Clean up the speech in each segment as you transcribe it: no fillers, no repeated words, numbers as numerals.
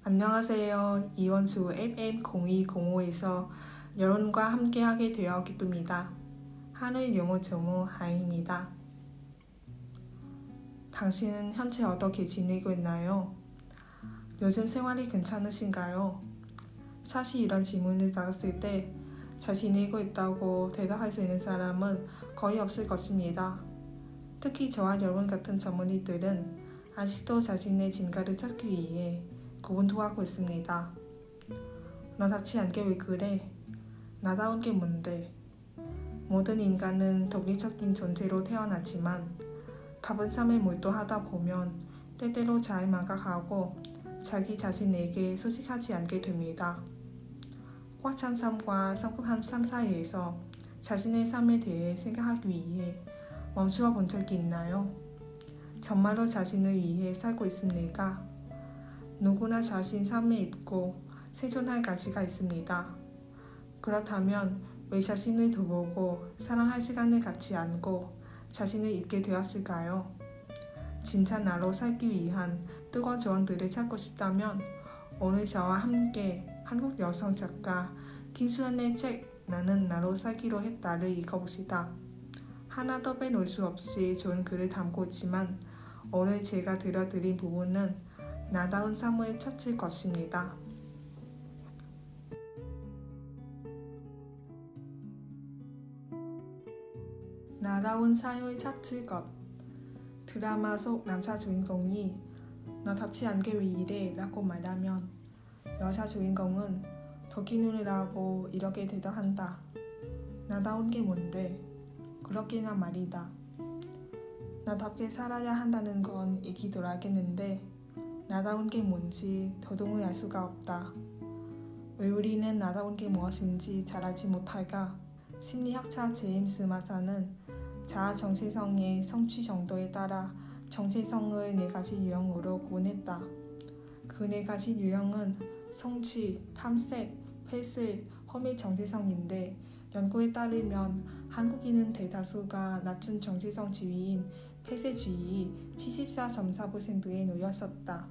안녕하세요. 이원수 FM0205에서 여러분과 함께하게 되어 기쁩니다. 하늘 영어 정우 하입니다. 당신은 현재 어떻게 지내고 있나요? 요즘 생활이 괜찮으신가요? 사실 이런 질문을 받았을 때 잘 지내고 있다고 대답할 수 있는 사람은 거의 없을 것입니다. 특히 저와 여러분 같은 전문의들은 아직도 자신의 진가를 찾기 위해 고군도하고 있습니다. 너답지 않게 왜 그래? 나다운 게 뭔데? 모든 인간은 독립적인 존재로 태어났지만 바쁜 삶에 몰두하다 보면 때때로 잘 망각하고 자기 자신에게 소식하지 않게 됩니다. 꽉 찬 삶과 성급한 삶 사이에서 자신의 삶에 대해 생각하기 위해 멈추어 본 적이 있나요? 정말로 자신을 위해 살고 있습니까? 누구나 자신 삶에 있고 생존할 가치가 있습니다. 그렇다면 왜 자신을 돌보고 사랑할 시간을 갖지 않고 자신을 잊게 되었을까요? 진짜 나로 살기 위한 뜨거운 조언들을 찾고 싶다면 오늘 저와 함께 한국 여성 작가 김수현의 책 나는 나로 살기로 했다를 읽어봅시다. 하나도 빼놓을 수 없이 좋은 글을 담고 있지만 오늘 제가 들려드린 부분은 나다운 삶을 찾을 것입니다. 나다운 삶을 찾을 것. 드라마 속 남자 주인공이 너답지 않게 왜 이래? 라고 말하면 여자 주인공은 덕이 눈이라고 이렇게 대답한다. 나다운 게 뭔데? 그렇게나 말이다. 나답게 살아야 한다는 건 얘기들 알겠는데 나다운 게 뭔지 더더욱 알 수가 없다. 왜 우리는 나다운 게 무엇인지 잘 알지 못할까? 심리학자 제임스 마사는 자아 정체성의 성취 정도에 따라 정체성을 4가지 유형으로 구분했다. 그 4가지 유형은 성취, 탐색, 폐쇄, 허미 정체성인데 연구에 따르면 한국인은 대다수가 낮은 정체성 지위인 폐쇄주의 74.4%에 놓였었다.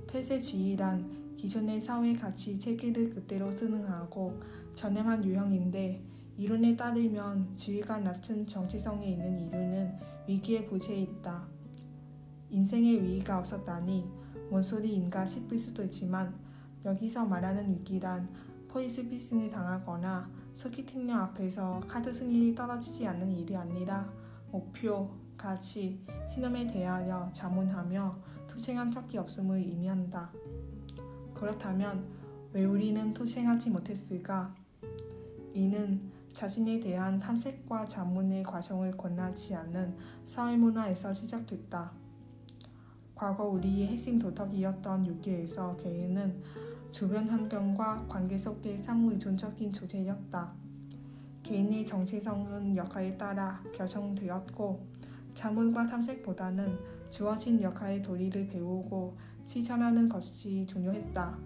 폐쇄주의란 기존의 사회 가치 체계를 그대로 순응하고 전염한 유형인데 이론에 따르면 주의가 낮은 정체성에 있는 이유는 위기의 부재에 있다. 인생에 위기가 없었다니 뭔 소리인가 싶을 수도 있지만 여기서 말하는 위기란 보이스피싱을 당하거나 소개팅녀 앞에서 카드 승인이 떨어지지 않는 일이 아니라 목표, 가치, 신념에 대하여 자문하며 투쟁한 적이 없음을 의미한다. 그렇다면 왜 우리는 투쟁하지 못했을까? 이는 자신에 대한 탐색과 자문의 과정을 권하지 않는 사회문화에서 시작됐다. 과거 우리의 핵심 도덕이었던 유교에서 개인은 주변 환경과 관계 속의 상호의존적인 존재였다. 개인의 정체성은 역할에 따라 결정되었고 자문과 탐색보다는 주어진 역할의 도리를 배우고 실천하는 것이 중요했다.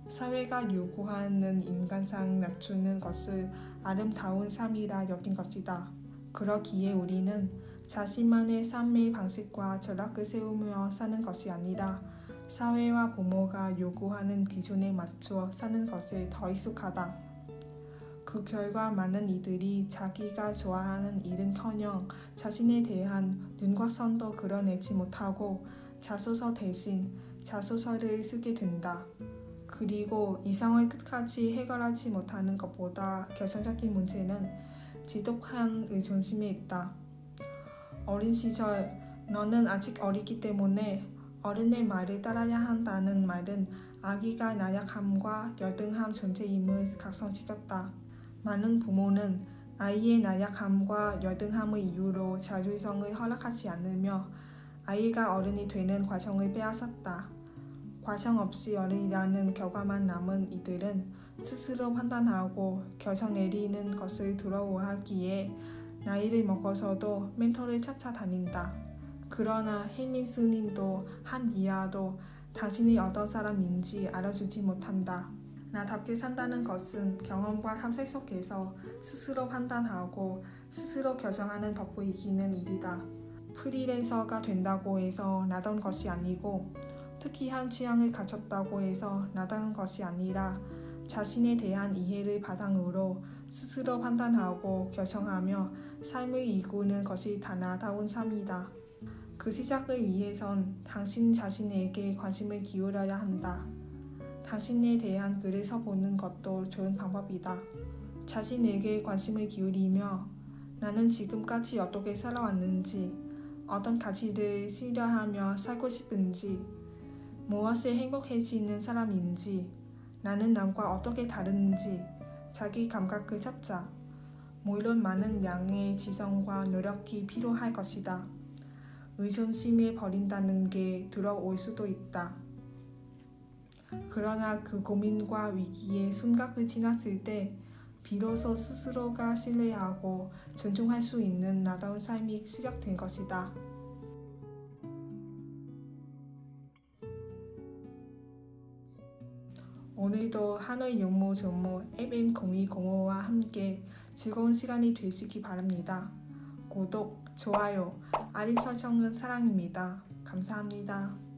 사회가 요구하는 인간상 낮추는 것을 아름다운 삶이라 여긴 것이다. 그러기에 우리는 자신만의 삶의 방식과 철학을 세우며 사는 것이 아니라 사회와 부모가 요구하는 기준에 맞추어 사는 것에 더 익숙하다. 그 결과 많은 이들이 자기가 좋아하는 일은커녕 자신에 대한 눈과 선도 그려내지 못하고 자소서 대신 자소서를 쓰게 된다. 그리고 이상을 끝까지 해결하지 못하는 것보다 결정적인 문제는 지독한 의존심에 있다. 어린 시절 너는 아직 어리기 때문에 어른의 말을 따라야 한다는 말은 아기가 나약함과 열등한 존재임을 각성시켰다. 많은 부모는 아이의 나약함과 열등함의 이유로 자율성을 허락하지 않으며 아이가 어른이 되는 과정을 빼앗았다. 과정 없이 어른이라는 결과만 남은 이들은 스스로 판단하고 결정 내리는 것을 두려워하기에 나이를 먹어서도 멘토를 찾아다닌다. 그러나 혜민 스님도 한미아도 당신이 어떤 사람인지 알아주지 못한다. 나답게 산다는 것은 경험과 탐색 속에서 스스로 판단하고 스스로 결정하는 법을 이기는 일이다. 프리랜서가 된다고 해서 나다운 것이 아니고 특이한 취향을 갖췄다고 해서 나다운 것이 아니라 자신에 대한 이해를 바탕으로 스스로 판단하고 결정하며 삶을 이끄는 것이 나다운 삶이다. 그 시작을 위해선 당신 자신에게 관심을 기울여야 한다. 당신에 대한 글을 써보는 것도 좋은 방법이다. 자신에게 관심을 기울이며 나는 지금까지 어떻게 살아왔는지, 어떤 가치를 실현하며 살고 싶은지, 무엇에 행복해지는 사람인지, 나는 남과 어떻게 다른지 자기 감각을 찾자. 물론 많은 양의 지성과 노력이 필요할 것이다. 의존심에 버린다는 게 두려울 수도 있다. 그러나 그 고민과 위기의 순간을 지났을 때 비로소 스스로가 신뢰하고 존중할 수 있는 나다운 삶이 시작된 것이다. 오늘도 하노이 용모조모 FM0205와 함께 즐거운 시간이 되시기 바랍니다. 구독, 좋아요, 알림 설정은 사랑입니다. 감사합니다.